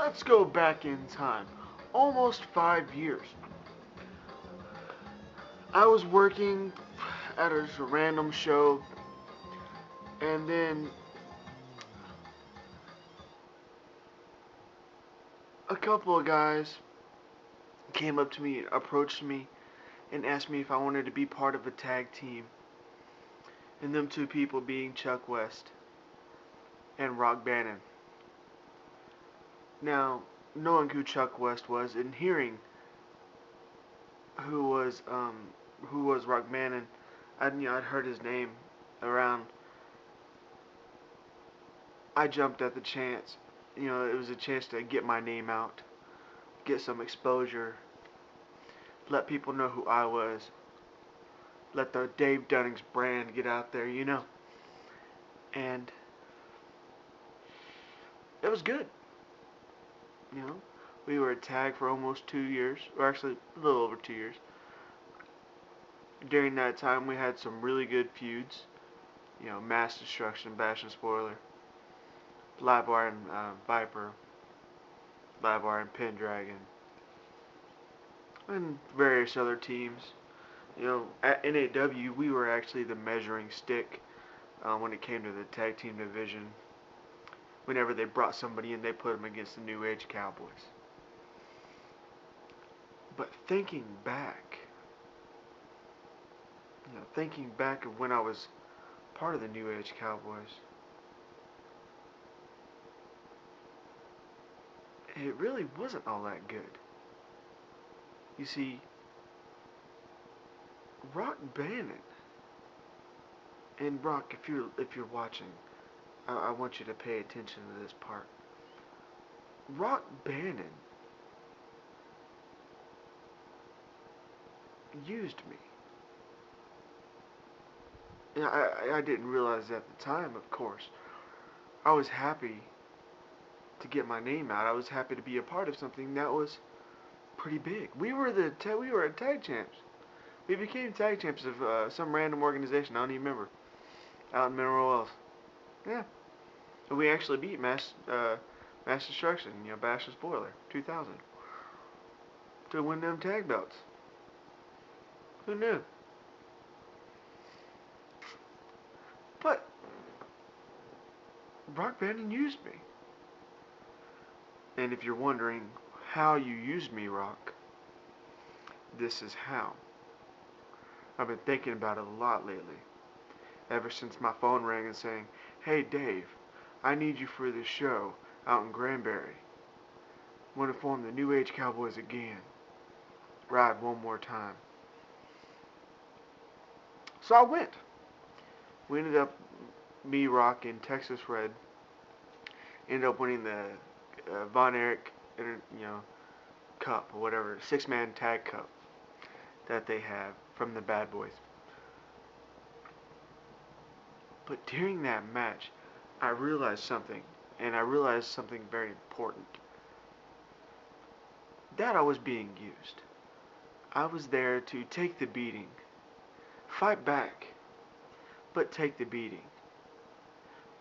let's go back in time. Almost 5 years. I was working at a random show, and then a couple of guys came up to me, approached me, and asked me if I wanted to be part of a tag team. And them two people being Chuck West and Rock Banon. Now, knowing who Chuck West was and hearing who was um who was Rock Banon, I'd heard his name around. I jumped at the chance. It was a chance to get my name out, get some exposure, let people know who I was, let the Dave Dunning's brand get out there. And it was good. You know, we were a tag for almost 2 years, or actually a little over 2 years. During that time, we had some really good feuds. Mass Destruction, Bash and Spoiler, Livewire and Viper, Livewire and Pendragon, and various other teams. At N.A.W, we were actually the measuring stick when it came to the tag team division. Whenever they brought somebody in, they put them against the New Age Cowboys. But thinking back of when I was part of the New Age Cowboys, it really wasn't all that good. You see, Rock Banon, and Rock, if you're watching, I want you to pay attention to this part. Rock Banon used me. I didn't realize at the time, of course. I was happy to get my name out. I was happy to be a part of something that was pretty big. We were tag champs. We became tag champs of some random organization. I don't even remember. Out in Mineral Wells. Yeah. And we actually beat Mass Destruction. Bash and Spoiler 2000 to win them tag belts. Who knew? But Rock Banon used me. And if you're wondering how you used me, Rock, this is how. I've been thinking about it a lot lately. Ever since my phone rang and saying, "Hey Dave, I need you for this show out in Granbury. Want to form the New Age Cowboys again. Ride one more time." So I went. We ended up, me, Rock, and Texas Red, ended up winning the Von Erich, Cup, or whatever, 6-man tag cup that they have from the Bad Boys. But during that match, I realized something, and I realized something very important. That I was being used. I was there to take the beating, fight back, but take the beating.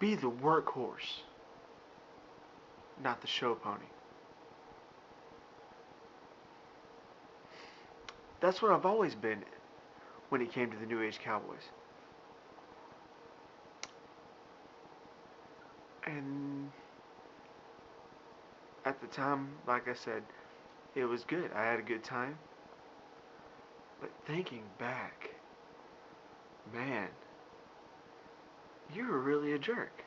Be the workhorse, not the show pony. That's what I've always been when it came to the New Age Cowboys. And at the time, like I said, it was good. I had a good time. But thinking back, man, you were really a jerk.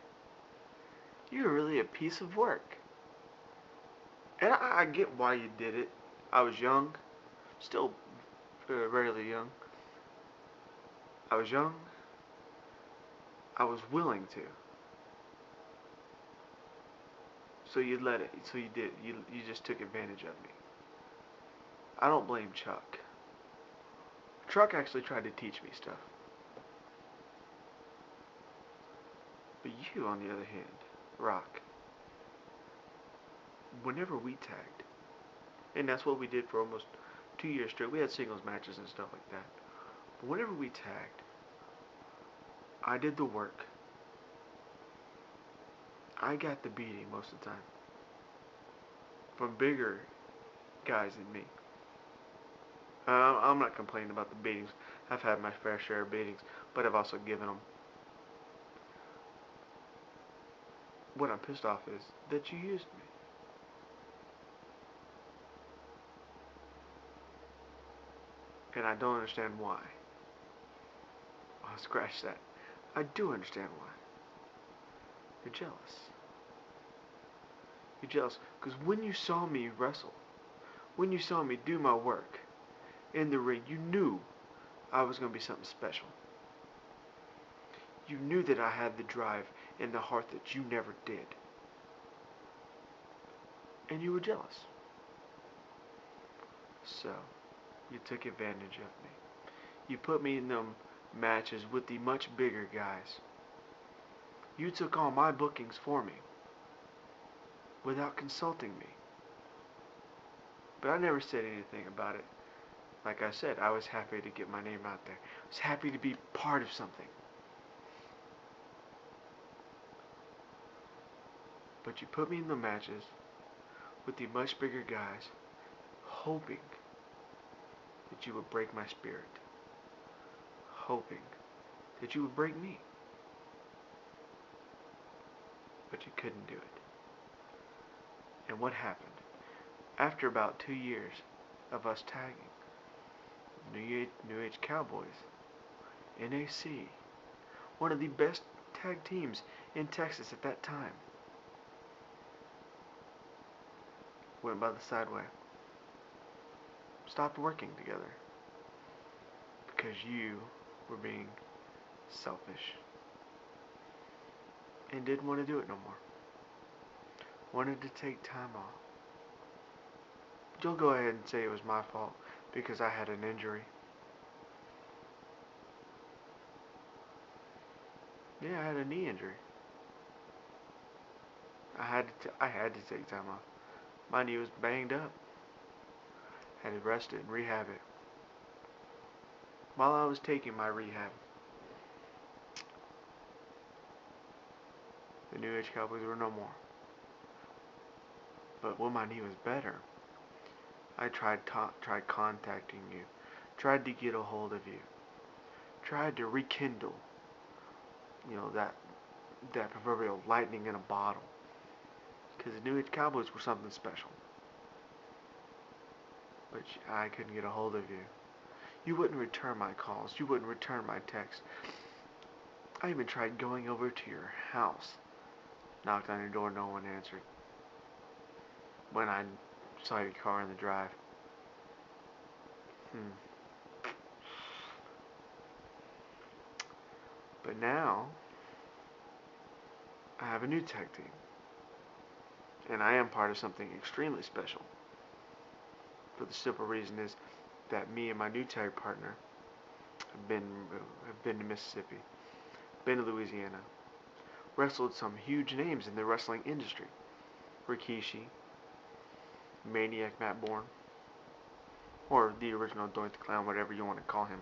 You were really a piece of work. And I get why you did it. I was young, still rarely young. I was young. I was willing to. So you let it. So you did. You just took advantage of me. I don't blame Chuck. Chuck actually tried to teach me stuff. But you, on the other hand, Rock, whenever we tagged, and that's what we did for almost 2 years straight. We had singles matches and stuff like that. But whenever we tagged, I did the work. I got the beating most of the time. from bigger guys than me. I'm not complaining about the beatings. I've had my fair share of beatings, but I've also given them. What I'm pissed off is that you used me. And I don't understand why. I'll scratch that. I do understand why. You're jealous. You're jealous because when you saw me wrestle, when you saw me do my work in the ring, you knew I was going to be something special. You knew that I had the drive and the heart that you never did. And you were jealous. So, you took advantage of me. You put me in them matches with the much bigger guys. You took all my bookings for me without consulting me. But I never said anything about it. Like I said, I was happy to get my name out there. I was happy to be part of something. But you put me in the matches with the much bigger guys, hoping that you would break my spirit. Hoping that you would break me. But you couldn't do it. And what happened? After about 2 years of us tagging, New Age Cowboys, N.A.C, one of the best tag teams in Texas at that time, went by the sideway. Stopped working together. Because you were being selfish. And didn't want to do it no more. Wanted to take time off. You'll go ahead and say it was my fault because I had an injury. Yeah, I had a knee injury. I had to take time off. My knee was banged up. Had to rest it and rehab it. While I was taking my rehab, the New Age Cowboys were no more. But when my knee was better, I tried contacting you, tried to get a hold of you, tried to rekindle, that proverbial lightning in a bottle. Because the New Age Cowboys were something special. But I couldn't get a hold of you. You wouldn't return my calls. You wouldn't return my texts. I even tried going over to your house. Knocked on your door, no one answered. When I saw your car in the drive. But now, I have a new tag team. And I am part of something extremely special. For the simple reason is that me and my new tag partner have been to Mississippi, been to Louisiana, wrestled some huge names in the wrestling industry. Rikishi, Maniac Matt Bourne, or the original Doink the Clown, whatever you want to call him.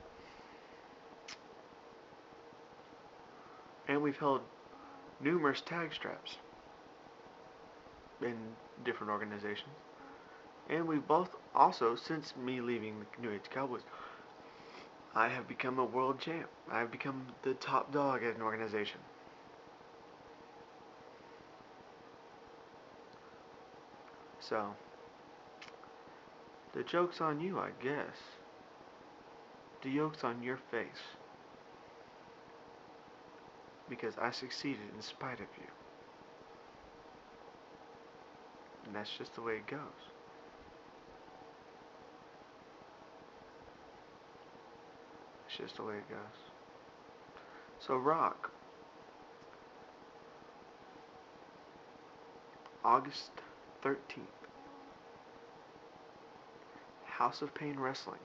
And we've held numerous tag straps in different organizations. And we've both also, since me leaving the New Age Cowboys, I have become a world champ. I have become the top dog at an organization. So, the joke's on you, I guess. The yoke's on your face. Because I succeeded in spite of you. And that's just the way it goes. It's just the way it goes. So Rock, August 13th, House of Pain Wrestling,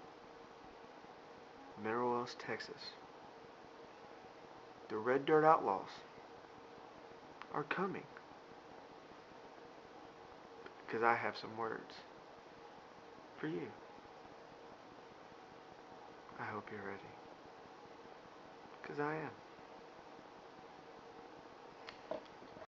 Mineral Wells, Texas. The Red Dirt Outlaws are coming. Because I have some words for you. I hope you're ready. Because I am.